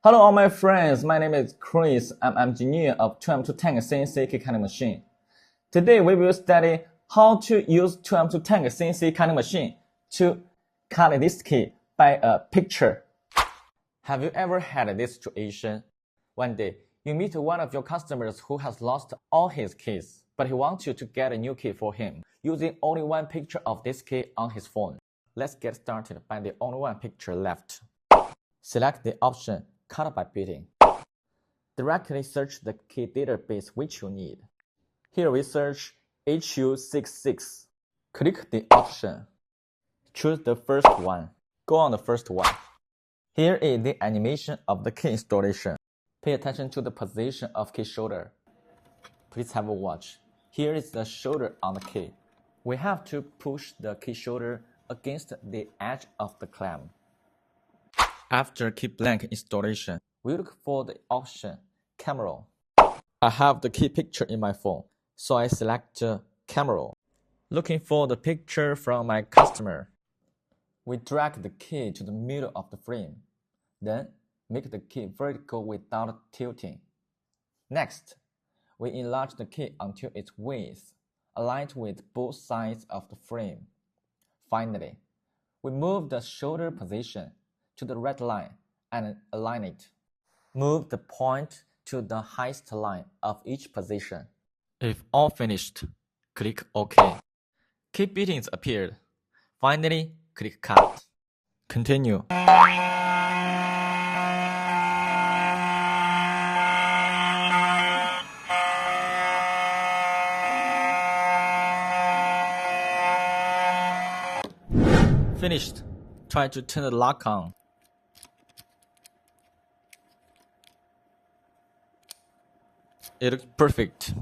Hello all my friends, my name is Chris. I'm engineer of 2m2tank CNC key cutting machine. Today we will study how to use 2m2tank CNC cutting machine to cut this key by a picture. Have you ever had this situation? One day, you meet one of your customers who has lost all his keys, but he wants you to get a new key for him using only one picture of this key on his phone. Let's get started by the only one picture left. Select the option Cut by Bitting. Directly search the key database which you need. Here we search HU66. Click the option. Choose the first one. Go on the first one. Here is the animation of the key installation. Pay attention to the position of key shoulder. Please have a watch. Here is the shoulder on the key. We have to push the key shoulder against the edge of the clamp. After key blank installation, we look for the option Camera. I have the key picture in my phone, so I select Camera. Looking for the picture from my customer. We drag the key to the middle of the frame. Then, make the key vertical without tilting. Next, we enlarge the key until its width aligned with both sides of the frame. Finally, we move the shoulder position to the red line and align it. Move the point to the highest line of each position. If all finished, click OK. Key bittings appeared. Finally, click Cut. Continue. Finished. Try to turn the lock on. It looks perfect.